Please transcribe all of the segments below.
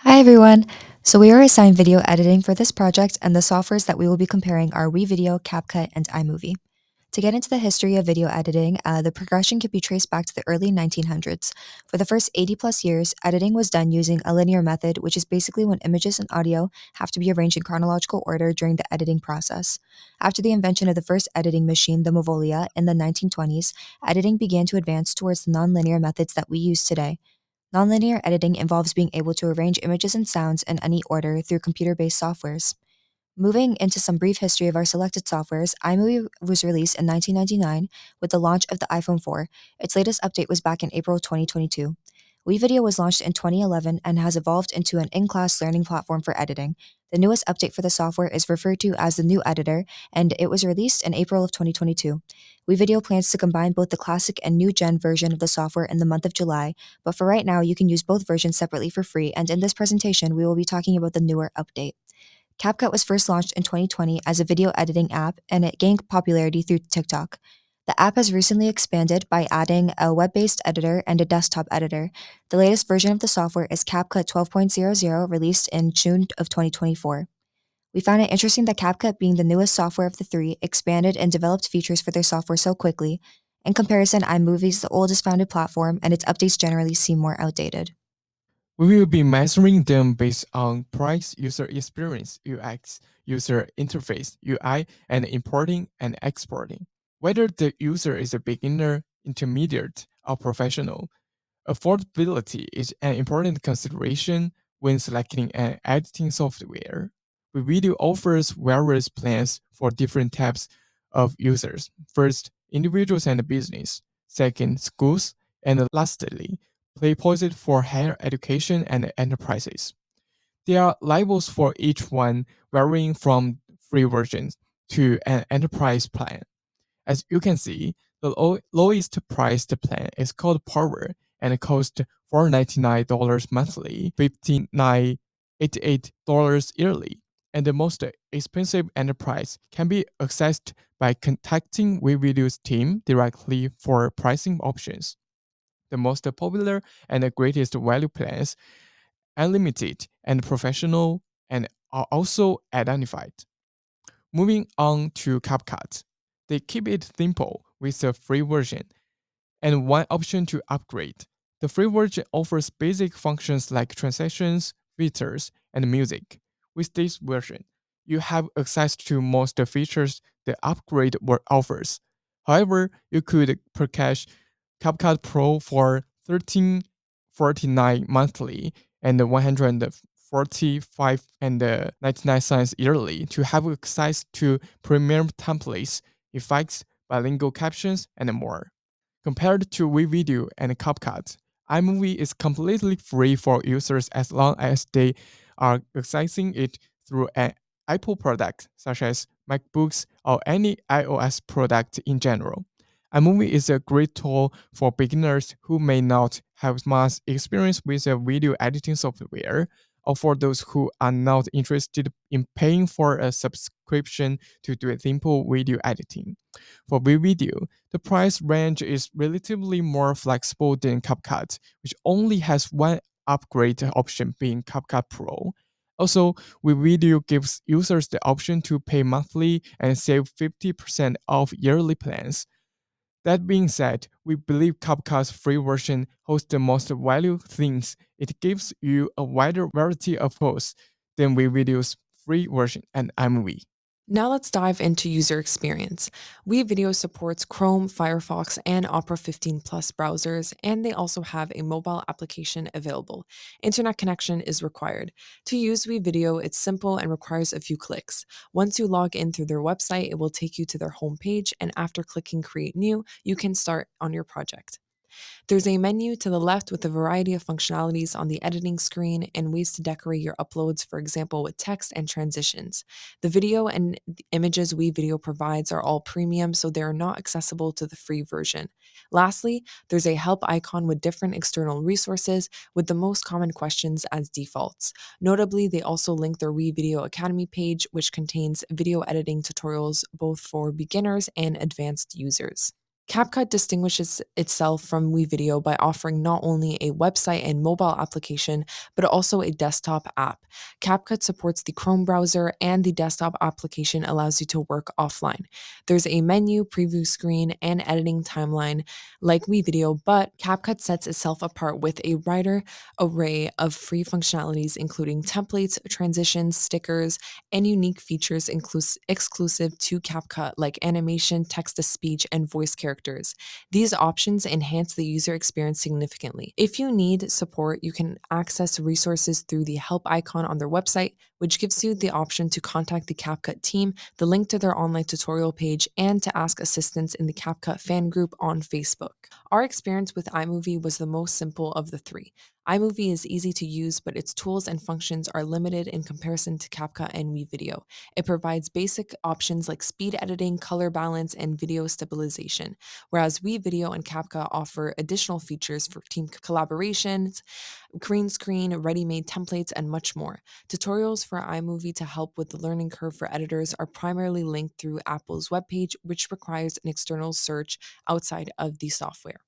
Hi everyone! So we are assigned video editing for this project, and the softwares that we will be comparing are WeVideo, CapCut, and iMovie. To get into the history of video editing, the progression can be traced back to the early 1900s. For the first 80 plus years, editing was done using a linear method, which is basically when images and audio have to be arranged in chronological order during the editing process. After the invention of the first editing machine, the Movolia, in the 1920s, editing began to advance towards the nonlinear methods that we use today. Nonlinear editing involves being able to arrange images and sounds in any order through computer based softwares. Moving into some brief history of our selected softwares, iMovie was released in 1999 with the launch of the iPhone 4. Its latest update was back in April 2022. WeVideo was launched in 2011 and has evolved into an in class learning platform for editing. The newest update for the software is referred to as the new editor, and it was released in April of 2022. WeVideo plans to combine both the classic and new gen version of the software in the month of July, but for right now, you can use both versions separately for free, and in this presentation, we will be talking about the newer update. CapCut was first launched in 2020 as a video editing app, and it gained popularity through TikTok. The app has recently expanded by adding a web based editor and a desktop editor. The latest version of the software is CapCut 12.00, released in June of 2024. We found it interesting that CapCut, being the newest software of the three, expanded and developed features for their software so quickly. In comparison, iMovie is the oldest founded platform, and its updates generally seem more outdated. We will be measuring them based on price, user experience, UX, user interface, UI, and importing and exporting. Whether the user is a beginner, intermediate, or professional, affordability is an important consideration when selecting an editing software. Video offers various plans for different types of users. First, individuals and business. Second, schools. And lastly, play posit for higher education and enterprises. There are levels for each one, varying from free versions to an enterprise plan. As you can see, the lowest priced plan is called Power and it costs $499 monthly, $59.88 yearly. And the most expensive enterprise can be accessed by contacting WeVideo's team directly for pricing options. The most popular and the greatest value plans, unlimited and professional, and are also identified. Moving on to CapCut. They keep it simple with a free version and one option to upgrade. The free version offers basic functions like transitions, filters, and music. With this version, you have access to most features the upgrade offers. However, you could purchase CapCut Pro for $13.49 monthly and $145 and 99 cents yearly to have access to premium templates, effects, bilingual captions, and more. Compared to WeVideo and CapCut, iMovie is completely free for users as long as they are accessing it through an Apple product, such as MacBooks or any iOS product in general. iMovie is a great tool for beginners who may not have much experience with a video editing software, or for those who are not interested in paying for a subscription to do simple video editing. For video, the price range is relatively more flexible than CapCut, which only has one upgrade option being CapCut Pro. Also, WeVideo gives users the option to pay monthly and save 50% off yearly plans. That being said, we believe CapCut's free version holds the most value since it gives you a wider variety of tools than WeVideo's free version and iMovie. Now let's dive into user experience. WeVideo supports Chrome, Firefox, and Opera 15 Plus browsers, and they also have a mobile application available. Internet connection is required. To use WeVideo, it's simple and requires a few clicks. Once you log in through their website, it will take you to their homepage, and after clicking Create New, you can start on your project. There's a menu to the left with a variety of functionalities on the editing screen and ways to decorate your uploads, for example, with text and transitions. The video and the images WeVideo provides are all premium, so they are not accessible to the free version. Lastly, there's a help icon with different external resources, with the most common questions as defaults. Notably, they also link their WeVideo Academy page, which contains video editing tutorials both for beginners and advanced users. CapCut distinguishes itself from WeVideo by offering not only a website and mobile application, but also a desktop app. CapCut supports the Chrome browser, and the desktop application allows you to work offline. There's a menu, preview screen, and editing timeline like WeVideo, but CapCut sets itself apart with a wider array of free functionalities, including templates, transitions, stickers, and unique features exclusive to CapCut, like animation, text to speech, and voice characters. These options enhance the user experience significantly. If you need support, you can access resources through the help icon on their website, which gives you the option to contact the CapCut team, the link to their online tutorial page, and to ask assistance in the CapCut fan group on Facebook. Our experience with iMovie was the most simple of the three. iMovie is easy to use, but its tools and functions are limited in comparison to CapCut and WeVideo. It provides basic options like speed editing, color balance, and video stabilization, whereas WeVideo and CapCut offer additional features for team collaborations, green screen, ready made templates, and much more. Tutorials for iMovie to help with the learning curve for editors are primarily linked through Apple's webpage, which requires an external search outside of the software.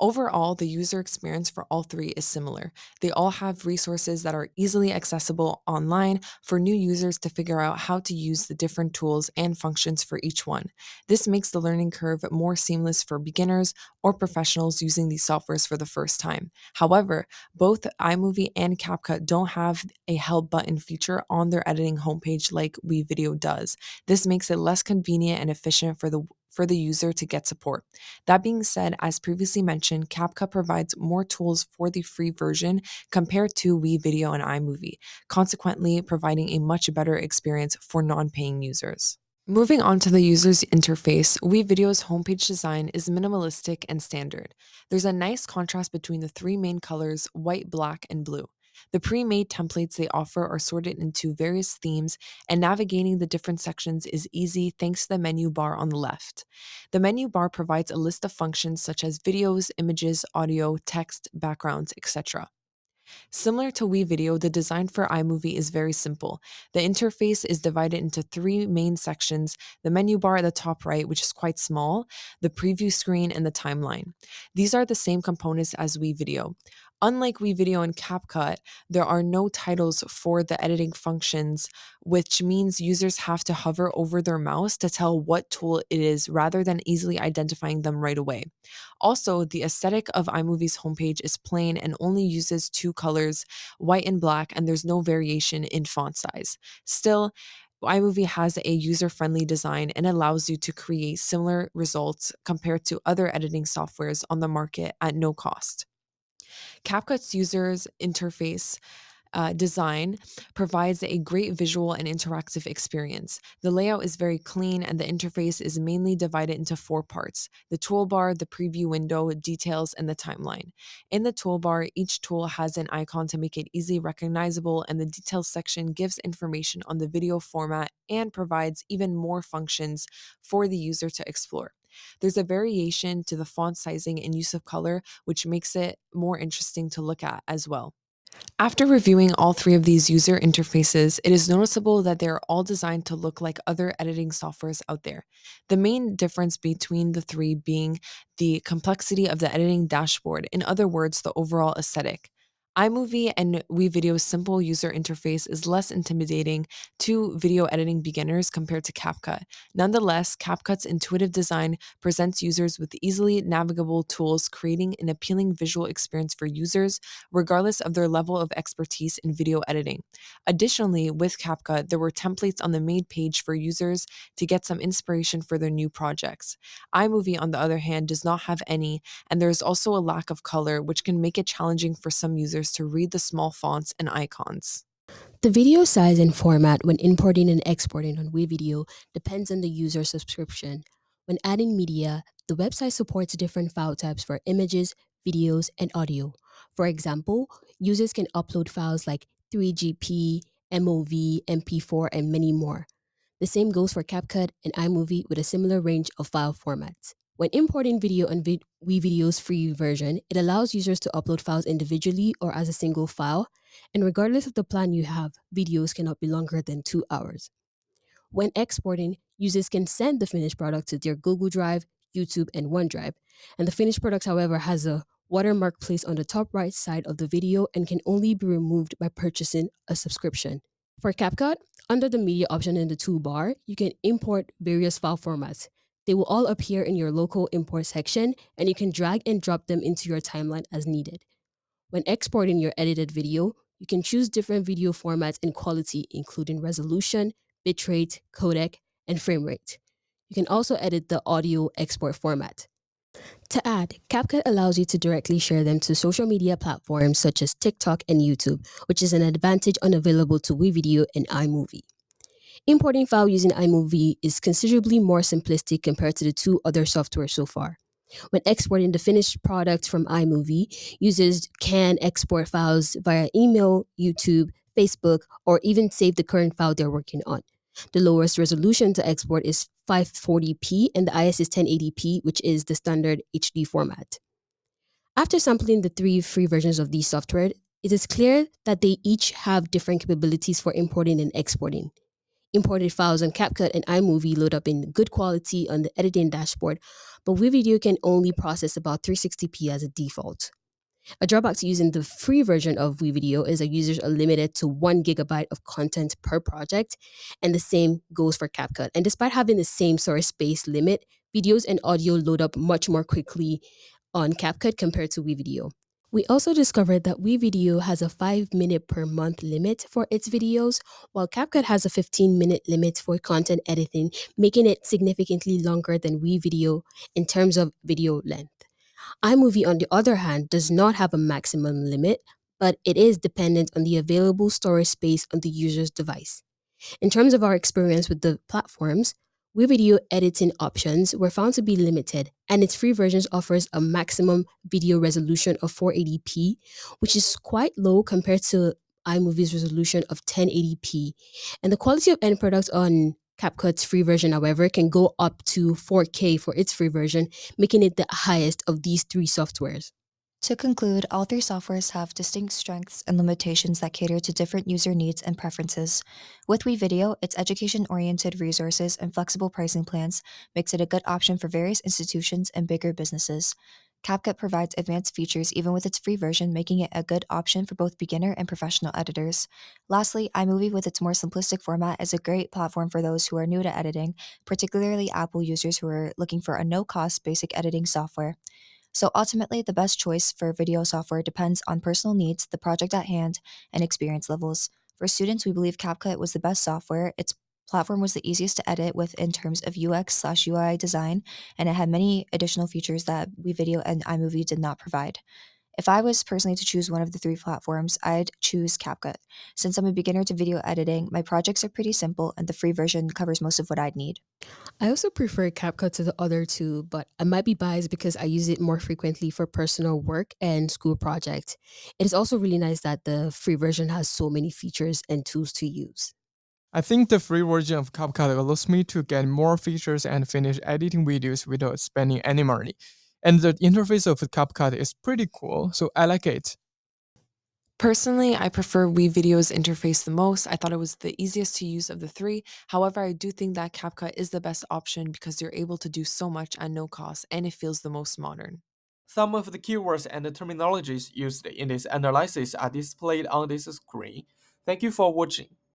Overall, the user experience for all three is similar. They all have resources that are easily accessible online for new users to figure out how to use the different tools and functions for each one. This makes the learning curve more seamless for beginners or professionals using these softwares for the first time. However, both iMovie and CapCut don't have a help button feature on their editing homepage like WeVideo does. This makes it less convenient and efficient for the user to get support. That being said, as previously mentioned, CapCut provides more tools for the free version compared to WeVideo and iMovie, consequently providing a much better experience for non-paying users. Moving on to the user's interface, WeVideo's homepage design is minimalistic and standard. There's a nice contrast between the three main colors, white, black, and blue. The pre made templates they offer are sorted into various themes, and navigating the different sections is easy thanks to the menu bar on the left. The menu bar provides a list of functions such as videos, images, audio, text, backgrounds, etc. Similar to WeVideo, the design for iMovie is very simple. The interface is divided into three main sections: the menu bar at the top right, which is quite small, the preview screen, and the timeline. These are the same components as WeVideo. Unlike WeVideo and CapCut, there are no titles for the editing functions, which means users have to hover over their mouse to tell what tool it is rather than easily identifying them right away. Also, the aesthetic of iMovie's homepage is plain and only uses two colors, white and black, and there's no variation in font size. Still, iMovie has a user friendly design and allows you to create similar results compared to other editing softwares on the market at no cost. CapCut's user's interface design provides a great visual and interactive experience. The layout is very clean, and the interface is mainly divided into four parts: the toolbar, the preview window, details, and the timeline. In the toolbar, each tool has an icon to make it easily recognizable, and the details section gives information on the video format and provides even more functions for the user to explore. There's a variation to the font sizing and use of color, which makes it more interesting to look at as well. After reviewing all three of these user interfaces, it is noticeable that they are all designed to look like other editing softwares out there. The main difference between the three being the complexity of the editing dashboard, in other words, the overall aesthetic. iMovie and WeVideo's simple user interface is less intimidating to video editing beginners compared to CapCut. Nonetheless, CapCut's intuitive design presents users with easily navigable tools, creating an appealing visual experience for users regardless of their level of expertise in video editing. Additionally, with CapCut, there were templates on the main page for users to get some inspiration for their new projects. iMovie, on the other hand, does not have any, and there is also a lack of color, which can make it challenging for some users to read the small fonts and icons. The video size and format when importing and exporting on WeVideo depends on the user subscription. When adding media, the website supports different file types for images, videos, and audio. For example, users can upload files like 3GP, MOV, MP4, and many more. The same goes for CapCut and iMovie with a similar range of file formats. When importing video on WeVideo's free version, it allows users to upload files individually or as a single file, and regardless of the plan you have, videos cannot be longer than 2 hours. When exporting, users can send the finished product to their Google Drive, YouTube, and OneDrive. And the finished product, however, has a watermark placed on the top right side of the video and can only be removed by purchasing a subscription. For CapCut, under the media option in the toolbar, you can import various file formats. They will all appear in your local import section, and you can drag and drop them into your timeline as needed. When exporting your edited video, you can choose different video formats and quality, including resolution, bitrate, codec, and frame rate. You can also edit the audio export format. To add, CapCut allows you to directly share them to social media platforms such as TikTok and YouTube, which is an advantage unavailable to WeVideo and iMovie. Importing file using iMovie is considerably more simplistic compared to the two other softwares so far. When exporting the finished product from iMovie, users can export files via email, YouTube, Facebook, or even save the current file they're working on. The lowest resolution to export is 540p and the IS is 1080p, which is the standard HD format. After sampling the three free versions of these software, it is clear that they each have different capabilities for importing and exporting. Imported files on CapCut and iMovie load up in good quality on the editing dashboard, but WeVideo can only process about 360p as a default. A drawback to using the free version of WeVideo is that users are limited to 1 gigabyte of content per project, and the same goes for CapCut. And despite having the same storage space limit, videos and audio load up much more quickly on CapCut compared to WeVideo. We also discovered that WeVideo has a 5-minute per month limit for its videos, while CapCut has a 15-minute limit for content editing, making it significantly longer than WeVideo in terms of video length. iMovie, on the other hand, does not have a maximum limit, but it is dependent on the available storage space on the user's device. In terms of our experience with the platforms, WeVideo editing options were found to be limited, and its free versions offers a maximum video resolution of 480p, which is quite low compared to iMovie's resolution of 1080p. And the quality of end products on CapCut's free version, however, can go up to 4K for its free version, making it the highest of these three softwares. To conclude, all three softwares have distinct strengths and limitations that cater to different user needs and preferences. With WeVideo, its education-oriented resources and flexible pricing plans makes it a good option for various institutions and bigger businesses. CapCut provides advanced features even with its free version, making it a good option for both beginner and professional editors. Lastly, iMovie with its more simplistic format is a great platform for those who are new to editing, particularly Apple users who are looking for a no-cost basic editing software. So ultimately, the best choice for video software depends on personal needs, the project at hand, and experience levels. For students, we believe CapCut was the best software. Its platform was the easiest to edit with in terms of UX/UI design, and it had many additional features that WeVideo and iMovie did not provide. If I was personally to choose one of the three platforms, I'd choose CapCut. Since I'm a beginner to video editing, my projects are pretty simple, and the free version covers most of what I'd need. I also prefer CapCut to the other two, but I might be biased because I use it more frequently for personal work and school projects. It is also really nice that the free version has so many features and tools to use. I think the free version of CapCut allows me to get more features and finish editing videos without spending any money. And the interface of CapCut is pretty cool, so I like it. Personally, I prefer WeVideo's interface the most. I thought it was the easiest to use of the three. However, I do think that CapCut is the best option because you're able to do so much at no cost and it feels the most modern. Some of the keywords and terminologies used in this analysis are displayed on this screen. Thank you for watching.